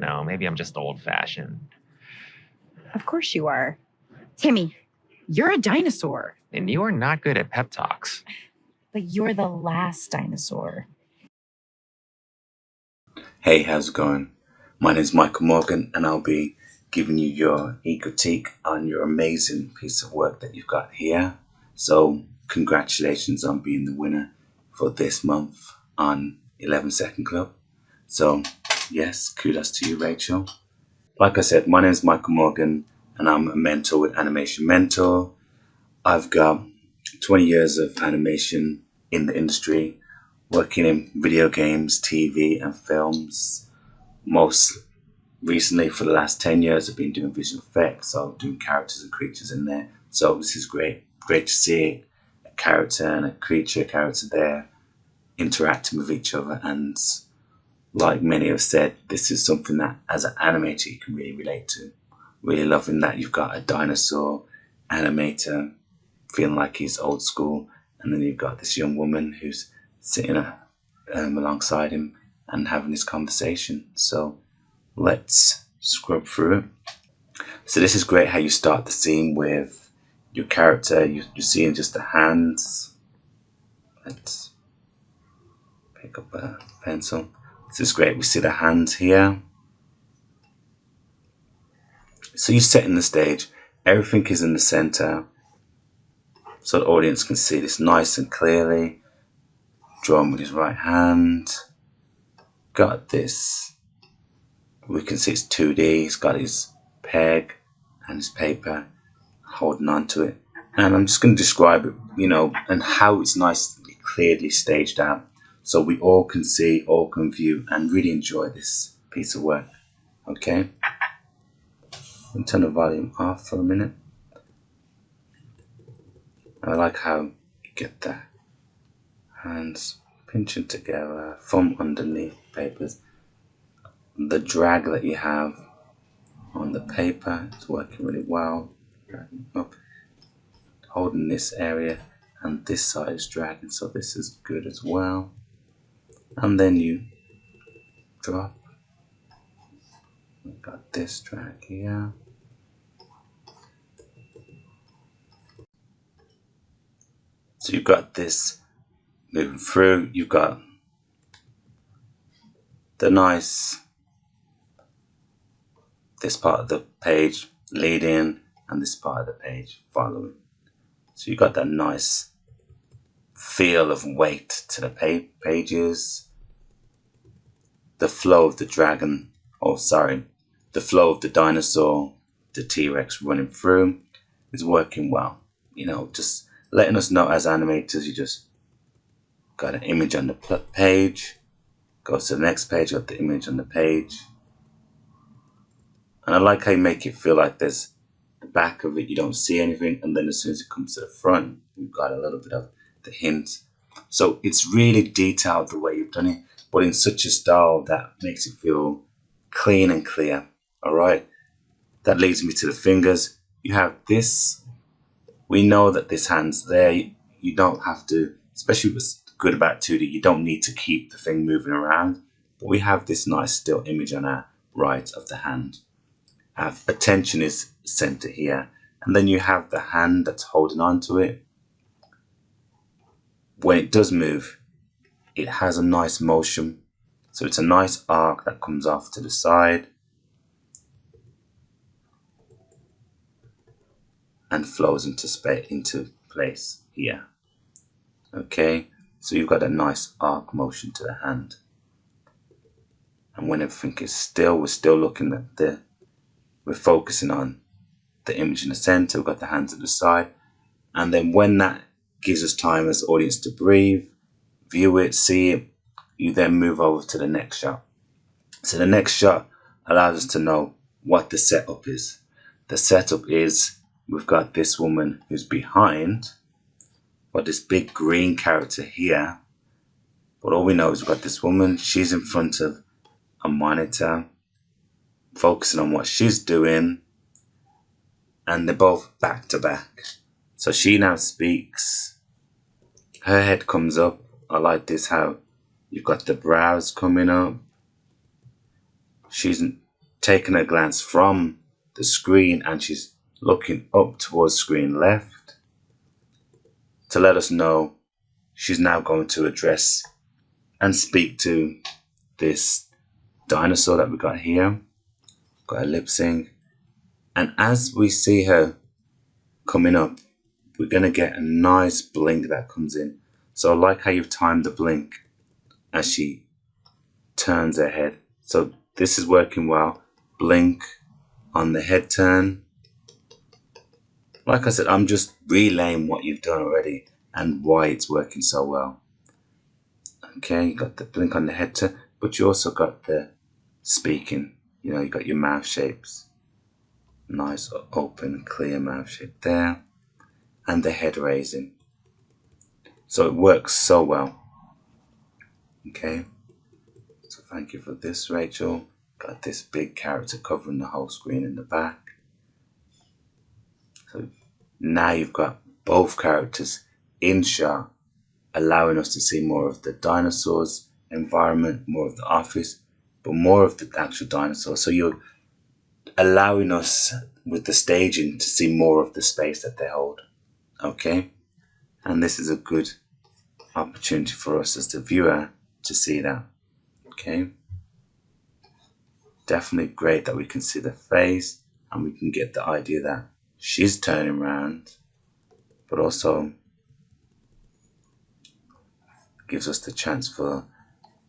know. Maybe I'm just old-fashioned. Of course you are. Timmy, you're a dinosaur. And you are not good at pep talks. But you're the last dinosaur. Hey, how's it going? My name is Michael Morgan, and I'll be giving you your eCritique on your amazing piece of work that you've got here. So, congratulations on being the winner for this month on 11 Second Club. So, yes, kudos to you, Rachel. Like I said, my name is Michael Morgan, and I'm a mentor with Animation Mentor. I've got 20 years of animation in the industry, working in video games, TV, and films. Most recently, for the last 10 years, I've been doing visual effects, so doing characters and creatures in there. So this is great. Great to see a character and a character there, interacting with each other. And like many have said, this is something that as an animator you can really relate to. Really loving that you've got a dinosaur animator feeling like he's old school, and then you've got this young woman who's sitting alongside him and having this conversation. So let's scrub through it. So this is great how you start the scene with your character. You're seeing just the hands. Let's pick up a pencil. This is great. We see the hands here. So you're setting the stage. Everything is in the center, so the audience can see this nice and clearly. Drawing with his right hand. Got this. We can see it's 2D. He's got his peg and his paper, holding on to it. And I'm just going to describe it, and how it's nicely, clearly staged out, so we all can see, all can view, and really enjoy this piece of work. Okay? I'll turn the volume off for a minute. I like how you get the hands pinching together, thumb underneath papers. The drag that you have on the paper is working really well. Dragging up, holding this area, and this side is dragging, so this is good as well. And then you drop. We've got this drag here. So you've got this moving through. You've got the nice, this part of the page leading, and this part of the page following. So you've got that nice feel of weight to the pages. The flow of the dragon, the flow of the dinosaur, the T-Rex running through is working well. Just letting us know as animators, you just got an image on the page, goes to the next page, got the image on the page. And I like how you make it feel like there's the back of it, you don't see anything, and then as soon as it comes to the front, you've got a little bit of the hint. So it's really detailed the way you've done it, but in such a style that makes it feel clean and clear. Alright, that leads me to the fingers. You have this. We know that this hand's there. You don't have to, especially what's good about 2D, you don't need to keep the thing moving around. But we have this nice still image on our right of the hand. Our attention is center here. And then you have the hand that's holding on to it. When it does move, it has a nice motion. So it's a nice arc that comes off to the side and flows into place here. Okay, so you've got a nice arc motion to the hand. And when everything is still, we're still looking at we're focusing on the image in the center. We've got the hands at the side. And then when that gives us time as the audience to breathe, view it, see it, you then move over to the next shot. So the next shot allows us to know what the setup is. The setup is we've got this woman who's behind, but this big green character here. But all we know is we've got this woman, she's in front of a monitor, focusing on what she's doing, and they're both back to back. So she now speaks, her head comes up. I like this how you've got the brows coming up. She's taken a glance from the screen and she's looking up towards screen left to let us know she's now going to address and speak to this dinosaur that we got here. Got a lip sync. And as we see her coming up, we're going to get a nice blink that comes in. So I like how you've timed the blink as she turns her head. So this is working well. Blink on the head turn. Like I said, I'm just relaying what you've done already and why it's working so well. Okay, you got the blink on the head turn, but you also got the speaking. You know, you got your mouth shapes. Nice open, clear mouth shape there. And the head raising. So it works so well. Okay. So thank you for this, Rachel. Got this big character covering the whole screen in the back. So now you've got both characters in shot, allowing us to see more of the dinosaurs environment, more of the office, but more of the actual dinosaurs. So you're allowing us with the staging to see more of the space that they hold. Okay. And this is a good opportunity for us as the viewer to see that. Okay. Definitely great that we can see the face and we can get the idea that she's turning around, but also gives us the chance for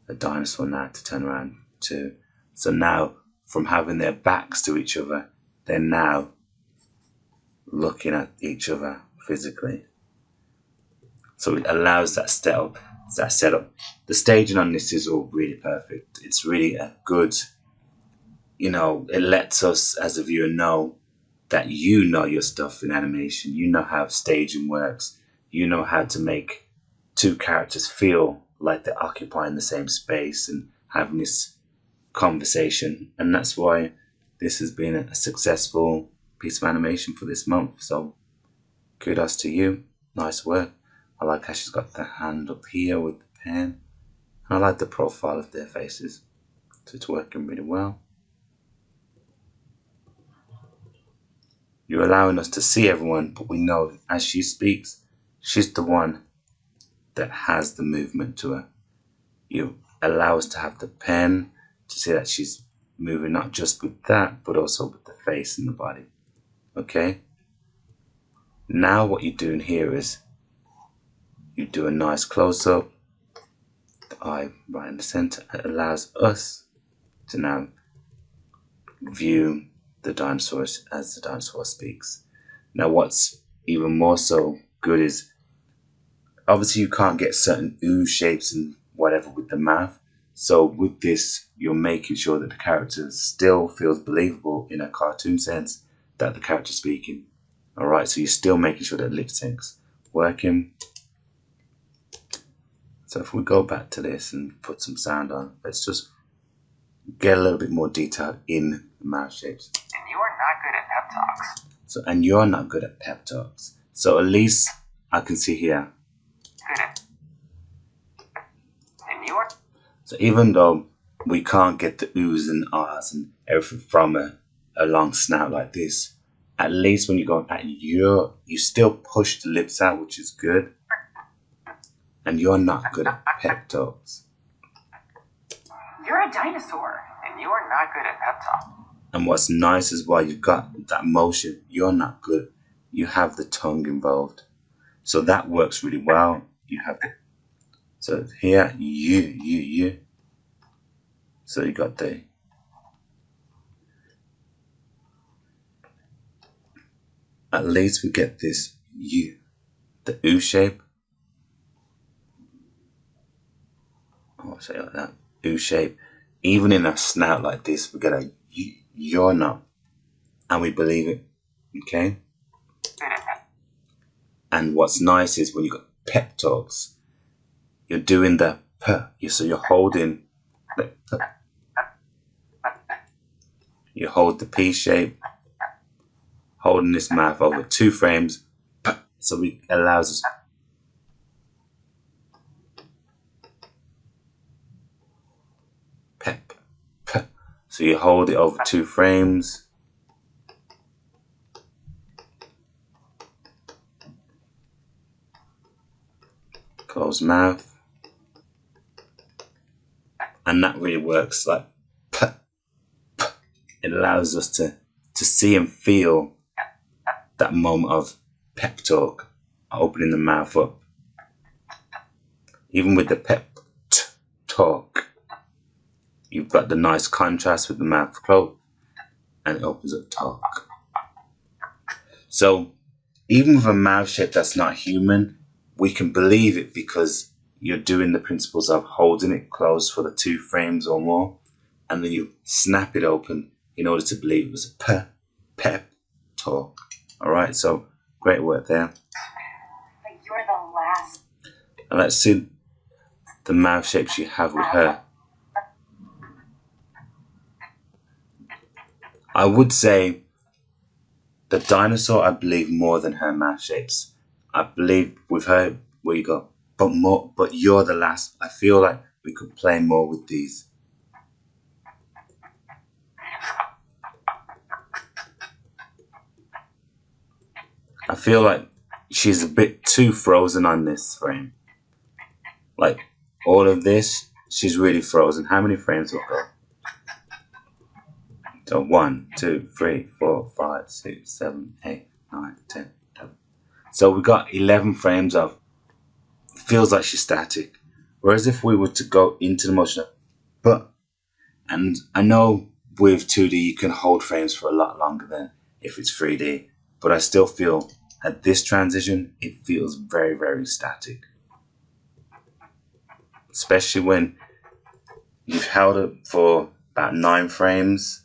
a dinosaur now to turn around too. So now, from having their backs to each other, they're now looking at each other physically. So it allows that setup. The staging on this is all really perfect. It's really a good, it lets us as a viewer know that you know your stuff in animation. You know how staging works. You know how to make two characters feel like they're occupying the same space and having this conversation. And that's why this has been a successful piece of animation for this month. So kudos to you. Nice work. I like how she's got the hand up here with the pen. And I like the profile of their faces. So it's working really well. You're allowing us to see everyone, but we know as she speaks, she's the one that has the movement to her. You allow us to have the pen to see that she's moving not just with that, but also with the face and the body. Okay? Now what you're doing here is you do a nice close-up, the eye right in the center. It allows us to now view the dinosaurs as the dinosaur speaks. Now what's even more so good is obviously you can't get certain ooh shapes and whatever with the mouth. So with this, you're making sure that the character still feels believable in a cartoon sense that the character's speaking. Alright, so you're still making sure that lip sync's working. So if we go back to this and put some sound on, let's just get a little bit more detail in the mouth shapes. And you are not good at pep talks. And you're not good at pep talks. So at least I can see here. Good at. And you are. So even though we can't get the oohs and ahs and everything from a long snout like this, at least when you go at you still push the lips out, which is good. And you're not good at pep talks. You're a dinosaur. And you are not good at pep talks. And what's nice is while you've got that motion, you're not good. You have the tongue involved. So that works really well. You have the, so here, you. So you got the, at least we get this you, the ooh shape. Oh, say like that, ooh shape. Even in a snout like this, we get a you're not, and we believe it. Okay. And what's nice is when you got pep talks, you're doing the p. So you're holding the p. You hold the P shape, holding this mouth over 2 frames. P. So it allows us. Pep. P. So you hold it over 2 frames. Close mouth. And that really works. Like, it allows us to see and feel that moment of pep talk, opening the mouth up. Even with the pep talk, you've got the nice contrast with the mouth closed, and it opens up talk. So even with a mouth shape that's not human, we can believe it because you're doing the principles of holding it closed for the 2 frames or more, and then you snap it open in order to believe it was a pep talk. Alright, so great work there. But you're the last. And let's see the mouth shapes you have with her. I would say the dinosaur, I believe, more than her mouth shapes. I believe with her, where you go, but you're the last. I feel like we could play more with these. I feel like she's a bit too frozen on this frame. Like, all of this, she's really frozen. How many frames will go? So 1, 2, 3, 4, 5, 6, 7, 8, 9, 10, 11. So we got 11 frames of, feels like she's static. Whereas if we were to go into the motion of, and I know with 2D you can hold frames for a lot longer than if it's 3D, but I still feel at this transition it feels very, very static. Especially when you've held it for about 9 frames.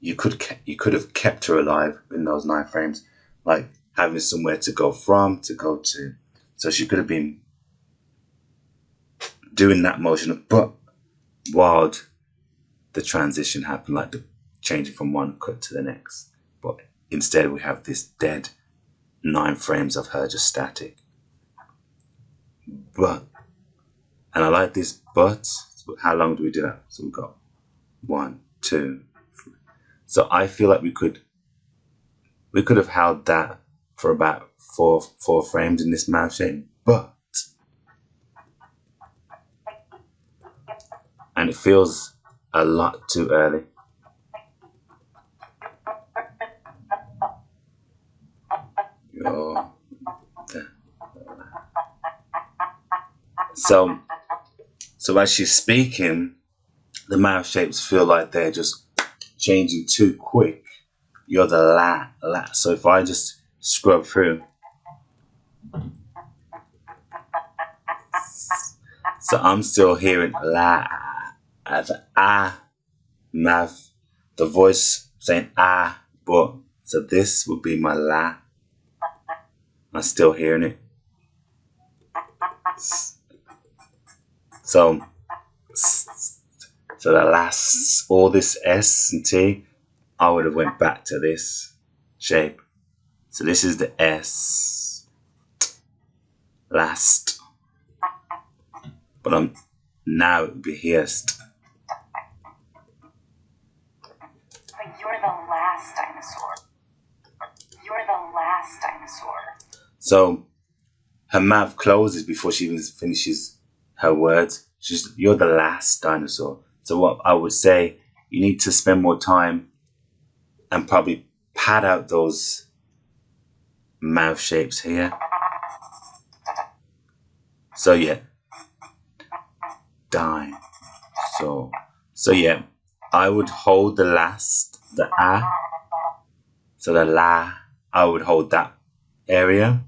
You could have kept her alive in those 9 frames, like having somewhere to go from, to go to. So she could have been doing that motion of but while the transition happened, like the changing from one cut to the next. But instead we have this dead 9 frames of her just static. But, and I like this but. So how long do we do that? So we've got 1, 2, 3. So I feel like we could have held that for about four frames in this mouth shape, but, and it feels a lot too early. So as she's speaking, the mouth shapes feel like they're just changing too quick. You're the la. So if I just scrub through, so I'm still hearing la as mouth, the voice saying but so this would be my la. I'm still hearing it. So the last, all this S and T, I would have went back to this shape. So this is the S, last, but now it would be hearst. But you're the last dinosaur. You're the last dinosaur. So her mouth closes before she even finishes her words. You're the last dinosaur. So what I would say, you need to spend more time and probably pad out those mouth shapes here. So yeah, dinosaur. So yeah, I would hold the last, the so the la, I would hold that area.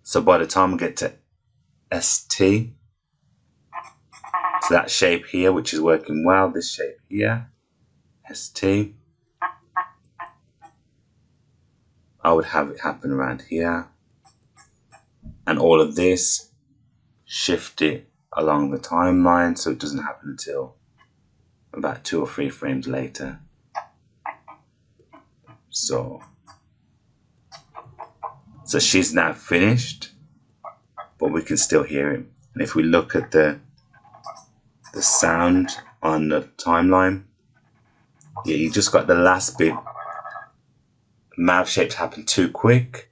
So by the time I get to ST, so that shape here, which is working well, this shape here, ST, I would have it happen around here. And all of this, shift it along the timeline so it doesn't happen until about 2 or 3 frames later. So she's now finished, but we can still hear it. And if we look at the the sound on the timeline. Yeah, you just got the last bit. Mouth shapes happen too quick,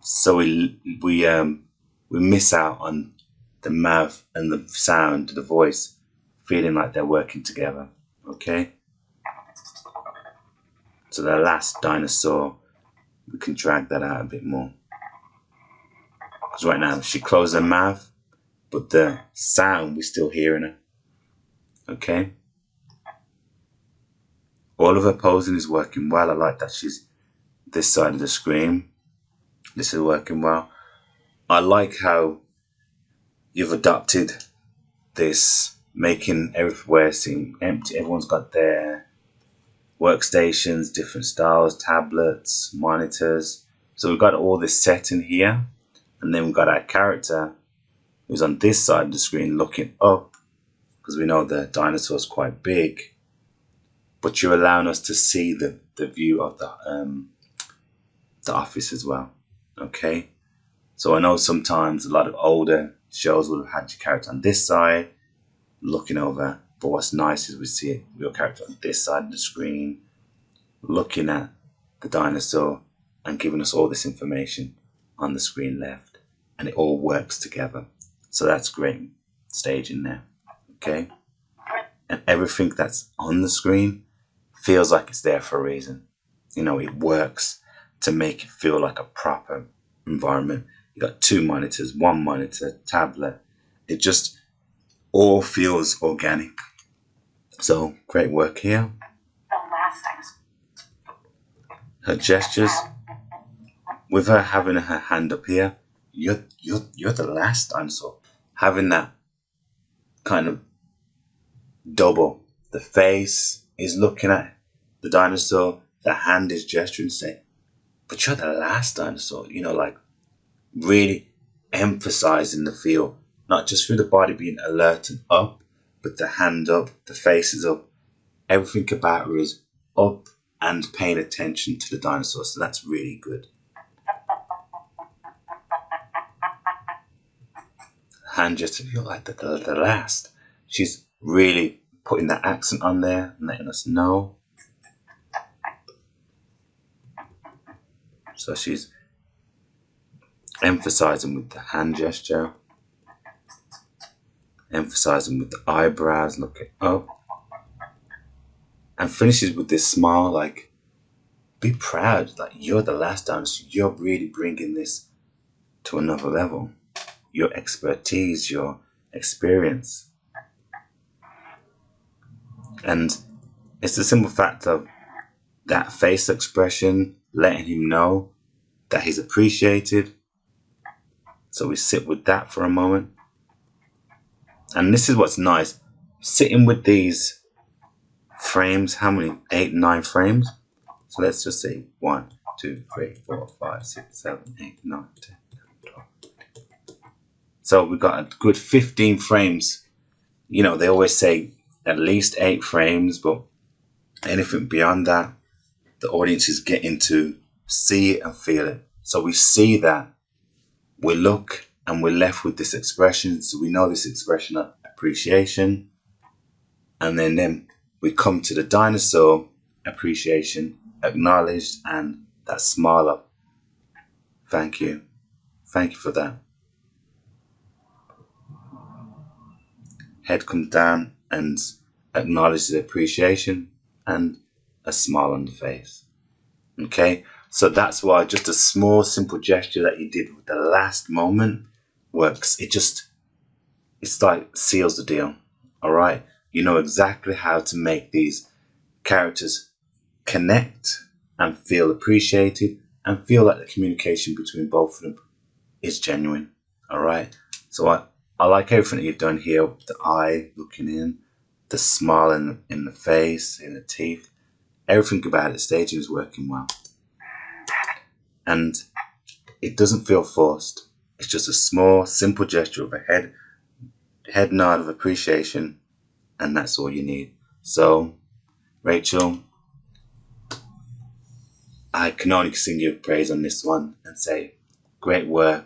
so we miss out on the mouth and the sound, the voice, feeling like they're working together. Okay. So the last dinosaur, we can drag that out a bit more. Because right now she closed her mouth, but the sound, we're still hearing her. Okay. All of her posing is working well. I like that she's this side of the screen. This is working well. I like how you've adopted this, making everywhere seem empty. Everyone's got their workstations, different styles, tablets, monitors. So we've got all this set in here. And then we've got our character who's on this side of the screen looking up, because we know the dinosaur's quite big. But you're allowing us to see the view of the office as well. Okay? So I know sometimes a lot of older shows would have had your character on this side looking over. But what's nice is we see your character on this side of the screen looking at the dinosaur and giving us all this information on the screen left. And it all works together. So that's great staging there. Okay? And everything that's on the screen feels like it's there for a reason. You know, it works to make it feel like a proper environment. You got 2 monitors, 1 monitor, tablet. It just all feels organic. So great work here. The last dinosaur. Her gestures, with her having her hand up here, you're the last dinosaur. Having that kind of double. The face is looking at the dinosaur, the hand is gesturing, saying, but you're the last dinosaur. You know, like really emphasizing the feel, not just through the body being alert and up, but the hand up, the face is up. Everything about her is up and paying attention to the dinosaur. So that's really good. Hand just to feel like the last. She's really putting that accent on there and letting us know. So she's emphasizing with the hand gesture, emphasizing with the eyebrows, looking up, and finishes with this smile, like, be proud, like you're the last dinosaur. You're really bringing this to another level. Your expertise, your experience. And it's the simple fact of that face expression letting him know that he's appreciated. So we sit with that for a moment. And this is what's nice. Sitting with these frames, how many? 8, 9 frames. So let's just say 1, 2, 3, 4, 5, 6, 7, 8, 9, 10, 12. So we've got a good 15 frames. You know, they always say at least 8 frames, but anything beyond that, the audience is getting to see it and feel it. So we see that, we look, and we're left with this expression. So we know this expression of appreciation. And then we come to the dinosaur appreciation, acknowledged, and that smile of, thank you. Thank you for that. Head comes down and acknowledges the appreciation and a smile on the face. Okay, so that's why just a small, simple gesture that you did with the last moment works. It's like seals the deal. All right, you know exactly how to make these characters connect and feel appreciated and feel like the communication between both of them is genuine. All right, so I like everything that you've done here with the eye looking in, the smile in the face, in the teeth. Everything about it, staging is working well. And it doesn't feel forced. It's just a small, simple gesture of a head nod of appreciation, and that's all you need. So, Rachel, I can only sing you praise on this one and say, great work,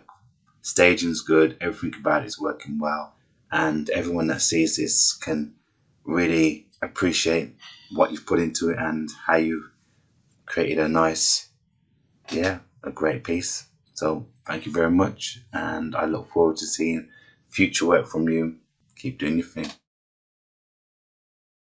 staging's good, everything about it is working well, and everyone that sees this can really appreciate what you've put into it and how you've created a nice, a great piece. So thank you very much, and I look forward to seeing future work from you. Keep doing your thing.